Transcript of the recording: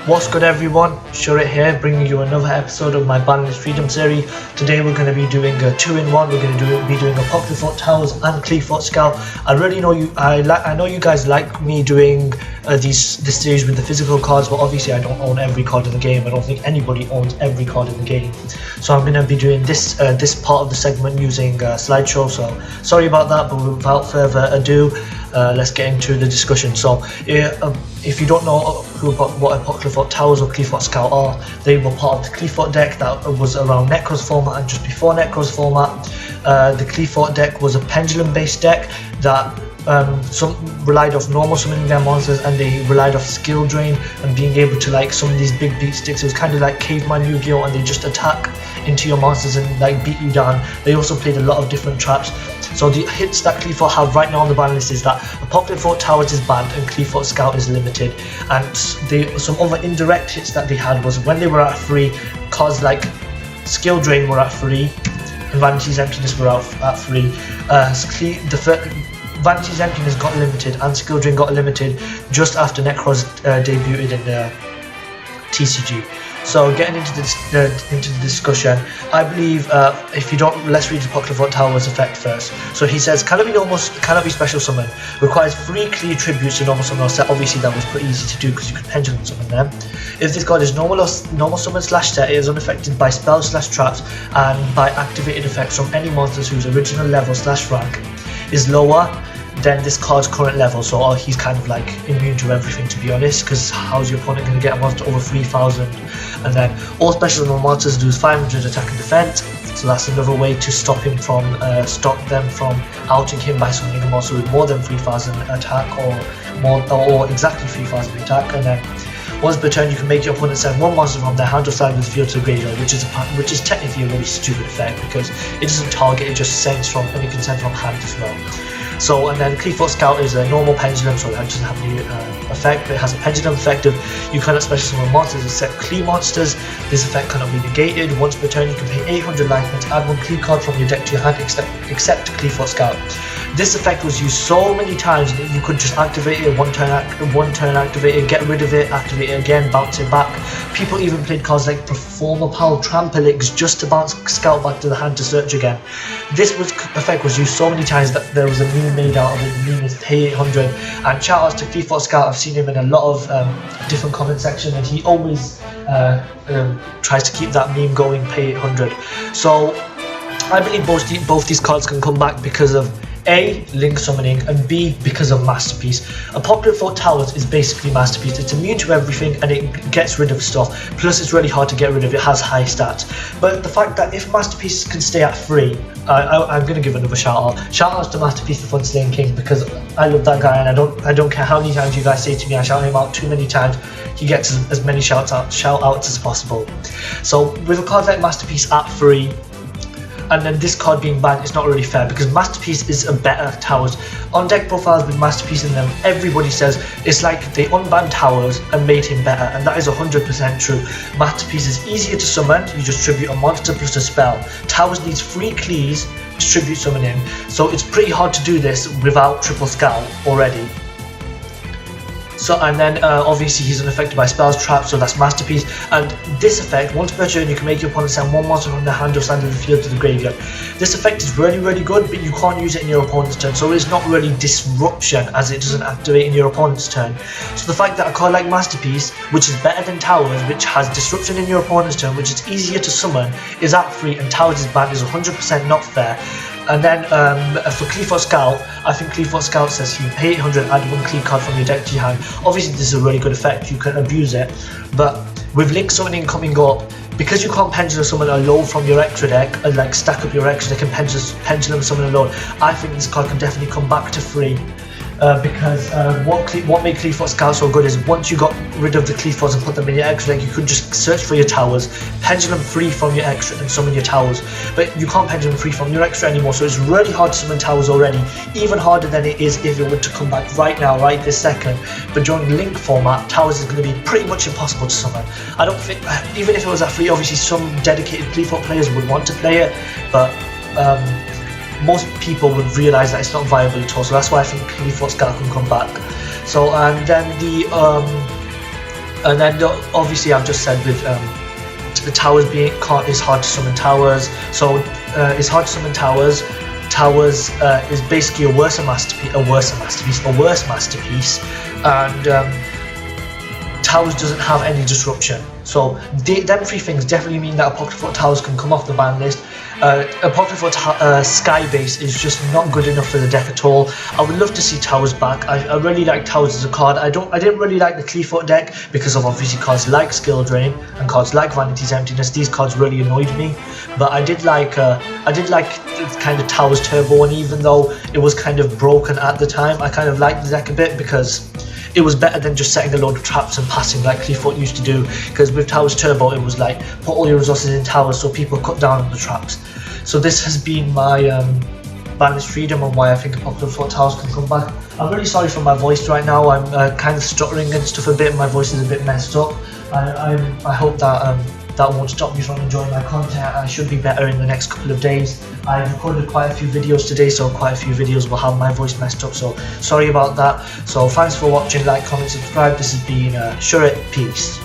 What's good everyone, Shurit here, bringing you another episode of my Boundless Freedom series. Today we're going to be doing a 2-in-1. We're going to be doing a Pocket Towers and Scout. I really know you. I know you guys like me doing this series with the physical cards, but obviously I don't own every card in the game. I don't think anybody owns every card in the game. So I'm going to be doing this part of the segment using slideshow. So sorry about that, but without further ado, let's get into the discussion. So if you don't know what a Pocket Towers or Scout are, they were part of the Cleefort deck that was around Necro's format and just before Necro's format. The Cleefort deck was a pendulum based deck that some relied off normal summoning their monsters, and they relied off skill drain and being able to like summon these big beat sticks. It was kind of like Caveman Yu-Gi-Oh, and they just attack into your monsters and like beat you down. They also played a lot of different traps. So the hits that Cleefort have right now on the ban list is that a Pocket Towers is banned and Cleefort Scout is limited. And some other indirect hits that they had was when they were at 3, cards like Skill Drain were at 3 and Vanity's Emptiness were at 3. Vanity's Emptiness got limited and Skill Drain got limited just after Necros debuted in the TCG. So getting into the discussion, I believe if you don't, let's read the Pocket Towers effect first. So he says, cannot be special summon, requires 3 clear tributes to normal summon or set. Obviously that was pretty easy to do because you could pendulum summon them. If this card is normal summon slash set, it is unaffected by spells slash traps and by activated effects from any monsters whose original level slash rank is lower than this card's current level. So he's kind of like immune to everything, to be honest, because how's your opponent going to get a monster over 3000? And then all special monsters do 500 attack and defense, so that's another way to stop them from outing him by summoning a monster with more than 3000 attack or exactly 3000 attack. And then once per turn you can make your opponent send one monster from their hand or side of the field to the graveyard, which is technically a really stupid effect because it doesn't target, it just sends from, and you can send from hand as well. So, and then Cleefort Scout is a normal pendulum, so that doesn't have any effect, but it has a pendulum effect of you cannot special summon monsters except Clee monsters. This effect cannot be negated. Once per turn you can pay 800 life points, add 1 Clee card from your deck to your hand except Cleefort Scout. This effect was used so many times that you could just activate it, one turn activate it, get rid of it, activate it again, bounce it back. People even played cards like Performer Pal Trampelix just to bounce Scout back to the hand to search again. This effect was used so many times that there was a meme made out of it. The meme is pay 800, and shout outs to Cleefort Scout. I've seen him in a lot of different comment sections, and he always tries to keep that meme going, pay 800. So I believe both these cards can come back because of A, Link Summoning, and B, because of Masterpiece. A Pocket Towers is basically Masterpiece. It's immune to everything and it gets rid of stuff, plus it's really hard to get rid of. It has high stats. But the fact that if Masterpiece can stay at 3, I'm going to give another shout out. Shout outs to Masterpiece for Fun Slaying King, because I love that guy and I don't care how many times you guys say to me I shout him out too many times, he gets as many shout outs as possible. So with a card like Masterpiece at 3, and then this card being banned, it's not really fair because Masterpiece is a better Towers. On deck profiles with Masterpiece in them, everybody says it's like they unbanned Towers and made him better, and that is 100% true. Masterpiece is easier to summon, you just tribute a monster plus a spell. Towers needs 3 Clees to tribute summon him, so it's pretty hard to do this without Triple Scout already. So, and then obviously he's unaffected by spells, traps, so that's Masterpiece. And this effect, once per turn you can make your opponent send one monster from their hand or side of the field to the graveyard. This effect is really good, but you can't use it in your opponent's turn, so it's not really disruption as it doesn't activate in your opponent's turn. So the fact that a card like Masterpiece, which is better than Towers, which has disruption in your opponent's turn, which is easier to summon, is at 3 and Towers is banned, is 100% not fair. And then for Cleefort Scout, I think Cleefort Scout says you pay 800, add 1 Clee card from your deck to your hand. Obviously this is a really good effect, you can abuse it, but with Link Summoning coming up, because you can't pendulum summon alone from your extra deck and like stack up your extra deck and pendulum summon alone, I think this card can definitely come back to 3. Because what made Cleefort Scout so good is once you got rid of the Cleeforts and put them in your extra deck, you could just search for your Towers, pendulum free from your extra and summon your Towers. But you can't pendulum free from your extra anymore, so it's really hard to summon Towers already, even harder than it is if it were to come back right now, right this second. But during Link format, Towers is going to be pretty much impossible to summon. I don't think, even if it was at 3, obviously some dedicated Cleefort players would want to play it, but most people would realise that it's not viable at all, so that's why I think Cleefort Scout can come back. So, and then the And then obviously I've just said with the towers being it's hard to summon towers, so it's hard to summon towers. Towers is basically a worse masterpiece, and towers doesn't have any disruption. So them three things definitely mean that Apocryphal Towers can come off the ban list. Apocryphal Sky Base is just not good enough for the deck at all. I would love to see Towers back. I really like Towers as a card. I didn't really like the Cleafoot deck because of obviously cards like Skill Drain and cards like Vanity's Emptiness. These cards really annoyed me, but I did like kind of Towers Turbo, and even though it was kind of broken at the time, I kind of liked the deck a bit because it was better than just setting a load of traps and passing like Cleafoot used to do, because with Towers Turbo it was like put all your resources in towers so people cut down on the traps. So this has been my balanced freedom on why I think Apocryphal Towers can come back. I'm really sorry for my voice right now. I'm kind of stuttering and stuff a bit. My voice is a bit messed up. I hope that that won't stop me from enjoying my content. I should be better in the next couple of days. I've recorded quite a few videos today, so quite a few videos will have my voice messed up, so sorry about that. So thanks for watching, like, comment, subscribe. This has been Shurit, peace.